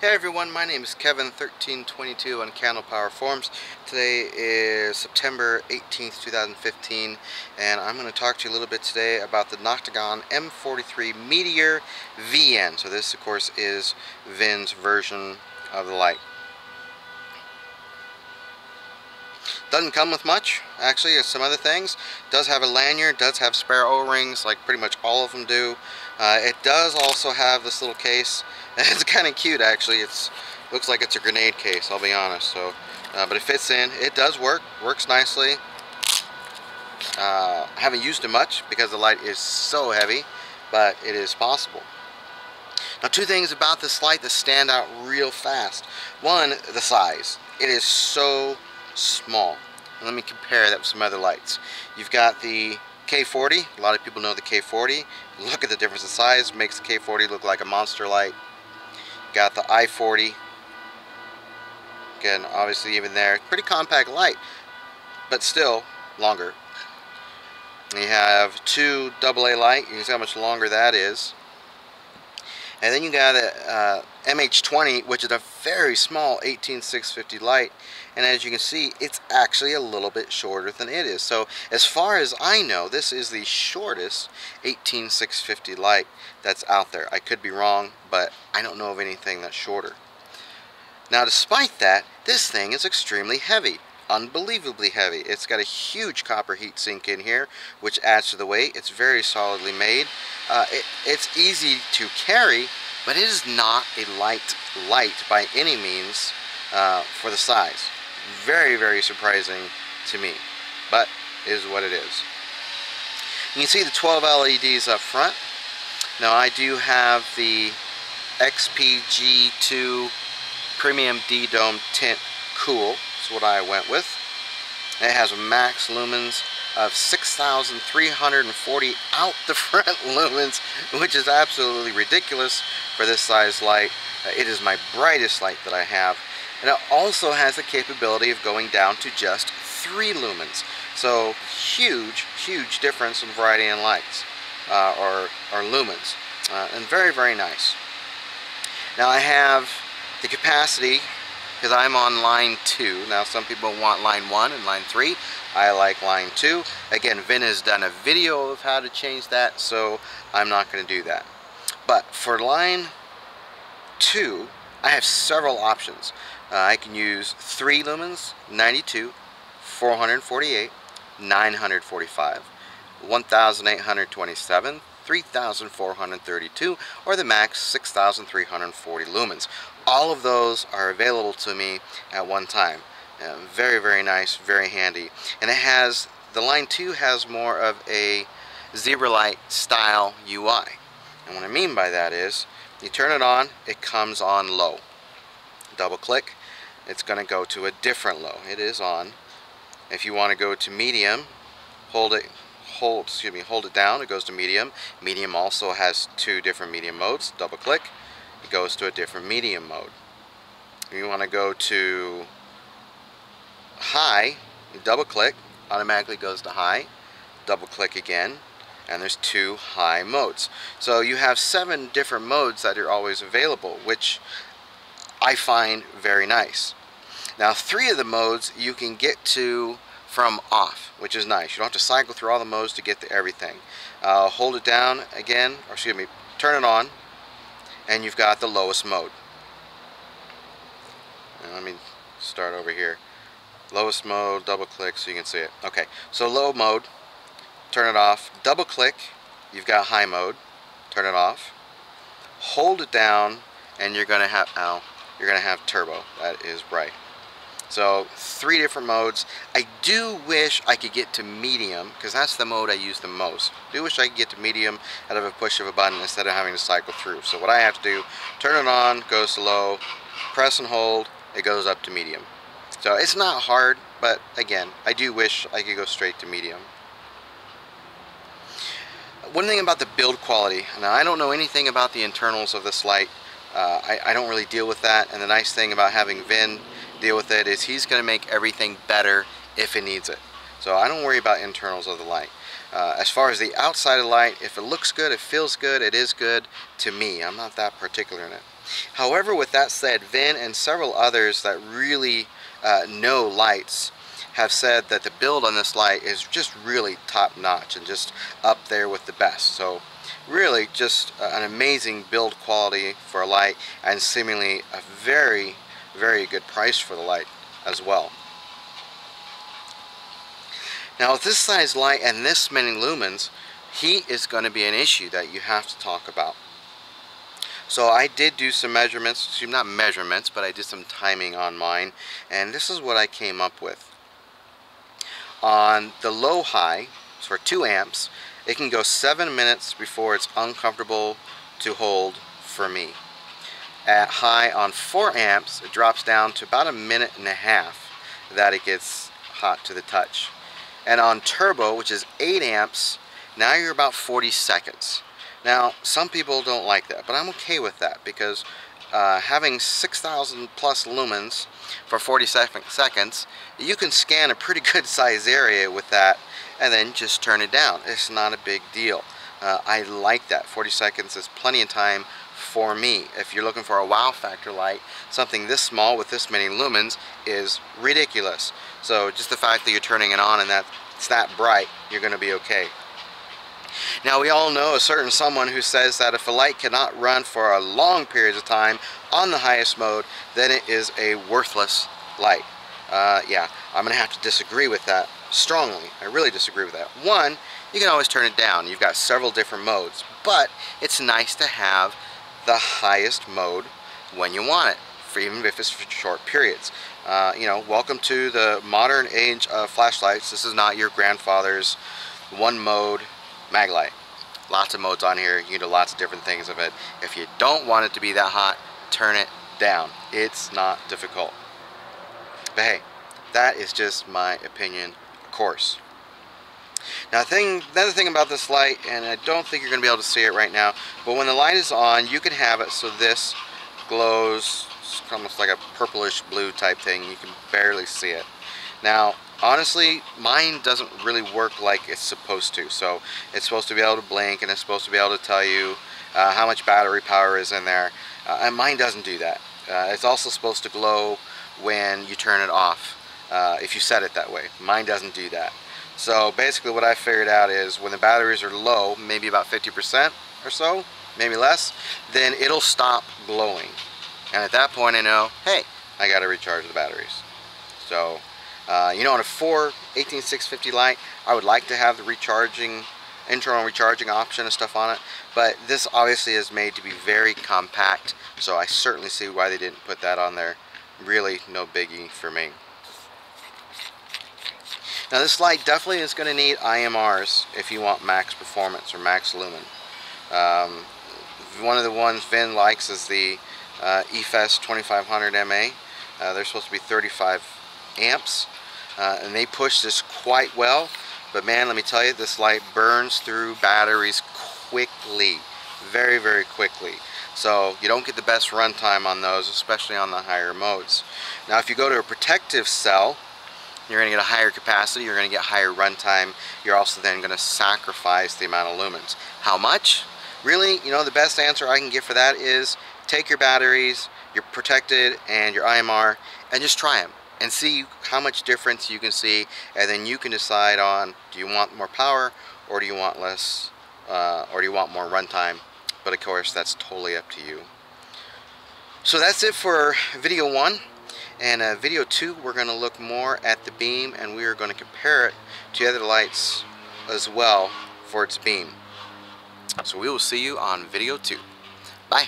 Hey everyone, my name is Kevin1322 on Candle Power Forums. Today is September 18th, 2015, and I'm going to talk to you a little bit today about the Noctagon M43 Meteor VN. So this, of course, is VN's version of the light. Doesn't come with much, actually. It's some other things. Does have a lanyard, does have spare O-rings, like pretty much all of them do. It does also have this little case. It's kind of cute, actually. It looks like it's a grenade case, I'll be honest. So, but it fits in. It does works nicely. I haven't used it much because the light is so heavy, but it is possible. Now, two things about this light that stand out real fast. One, the size. It is so small. And let me compare that with some other lights. You've got the K40. A lot of people know the K40. Look at the difference in size. Makes the K40 look like a monster light. Got the I40. Again, obviously even there, pretty compact light, but still longer. And you have two AA light. You can see how much longer that is. And then you got a MH20, which is a very small 18650 light, and as you can see, it's actually a little bit shorter than it is. So as far as I know, this is the shortest 18650 light that's out there. I could be wrong, but I don't know of anything that's shorter. Now, despite that, this thing is extremely heavy. Unbelievably heavy. It's got a huge copper heat sink in here, which adds to the weight. It's very solidly made. It's easy to carry, but it is not a light by any means for the size. Very, very surprising to me, but it is what it is. You can see the 12 LEDs up front. Now, I do have the XPG2 Premium D-Dome Tint Cool. That's what I went with. It has a max lumens of 6,340 out the front lumens, which is absolutely ridiculous for this size light. It is my brightest light that I have, and it also has the capability of going down to just 3 lumens. So huge difference in variety in lights or lumens, and very, very nice. Now, I have the capacity, because I'm on line 2. Now, some people want line 1 and line 3. I like line 2. Again, Vin has done a video of how to change that, so I'm not going to do that. But for line 2, I have several options. I can use 3 lumens, 92, 448, 945, 1827, 3432, or the max 6340 lumens. All of those are available to me at one time. Very, very nice, very handy. And it has, the line 2 has more of a Zebralight style UI. And what I mean by that is, you turn it on, it comes on low. Double click, it's going to go to a different low. It is on. If you want to go to medium, hold it down, it goes to medium. Medium also has 2 different medium modes. Double click, it goes to a different medium mode. If you want to go to high, you double click, automatically goes to high. Double click again, and there's 2 high modes. So you have 7 different modes that are always available, which I find very nice. Now, 3 of the modes you can get to from off, which is nice. You don't have to cycle through all the modes to get to everything. Hold it down again, or excuse me, turn it on, and you've got the lowest mode. Now, let me start over here. Lowest mode, double click so you can see it. Okay, so low mode, turn it off. Double click, you've got high mode, turn it off. Hold it down, and you're gonna have turbo. That is bright. So 3 different modes. I do wish I could get to medium, because that's the mode I use the most. I do wish I could get to medium out of a push of a button instead of having to cycle through. So what I have to do, turn it on, goes to low, press and hold, it goes up to medium. So it's not hard, but again, I do wish I could go straight to medium. One thing about the build quality, now I don't know anything about the internals of this light. I don't really deal with that, and the nice thing about having Vin deal with it is he's going to make everything better if it needs it. So I don't worry about internals of the light. As far as the outside of the light, if it looks good, it feels good, it is good to me. I'm not that particular in it. However, with that said, Vin and several others that really know lights have said that the build on this light is just really top notch and just up there with the best. So really just an amazing build quality for a light, and seemingly a very, very good price for the light as well. Now with this size light and this many lumens, heat is going to be an issue that you have to talk about. So I did do some measurements, not measurements, but I did some timing on mine, and this is what I came up with. On the low high, so for 2 amps, it can go 7 minutes before it's uncomfortable to hold for me. At high on 4 amps, it drops down to about 1.5 minutes that it gets hot to the touch. And on turbo, which is 8 amps, now you're about 40 seconds. Now, some people don't like that, but I'm okay with that because having 6,000 plus lumens for 40 seconds, you can scan a pretty good size area with that and then just turn it down. It's not a big deal. I like that. 40 seconds is plenty of time for me. If you're looking for a wow factor light, something this small with this many lumens is ridiculous. So just the fact that you're turning it on and that it's that bright, you're going to be okay. Now we all know a certain someone who says that if a light cannot run for a long period of time on the highest mode, then it is a worthless light. Yeah, I'm going to have to disagree with that strongly. I really disagree with that. One, you can always turn it down. You've got several different modes, but it's nice to have the highest mode when you want it, for even if it's for short periods. You know, welcome to the modern age of flashlights. This is not your grandfather's one mode mag light. Lots of modes on here. You can do lots of different things of it. If you don't want it to be that hot, turn it down. It's not difficult. But hey, that is just my opinion, of course. Now, another thing about this light, and I don't think you're going to be able to see it right now, but when the light is on, you can have it so this glows almost like a purplish blue type thing. You can barely see it. Now, honestly, mine doesn't really work like it's supposed to. So it's supposed to be able to blink, and it's supposed to be able to tell you how much battery power is in there. And mine doesn't do that. It's also supposed to glow when you turn it off, if you set it that way. Mine doesn't do that. So basically what I figured out is when the batteries are low, maybe about 50% or so, maybe less, then it'll stop glowing. And at that point I know, hey, I got to recharge the batteries. So, you know, on a 18650 light, I would like to have the internal recharging option and stuff on it, but this obviously is made to be very compact, so I certainly see why they didn't put that on there. Really no biggie for me. Now this light definitely is going to need IMRs if you want max performance or max lumen. One of the ones Vin likes is the EFES 2500 MA. They're supposed to be 35 amps, and they push this quite well. But man, let me tell you, this light burns through batteries quickly, very, very quickly. So you don't get the best runtime on those, especially on the higher modes. Now if you go to a protective cell, you're going to get a higher capacity, you're going to get higher runtime, you're also then going to sacrifice the amount of lumens. How much? Really, you know, the best answer I can give for that is take your batteries, your protected, and your IMR, and just try them and see how much difference you can see, and then you can decide on, do you want more power, or do you want less, or do you want more runtime? But of course, that's totally up to you. So that's it for video 1. And video 2, we're going to look more at the beam, and we are going to compare it to other lights as well for its beam. So we will see you on video 2. Bye.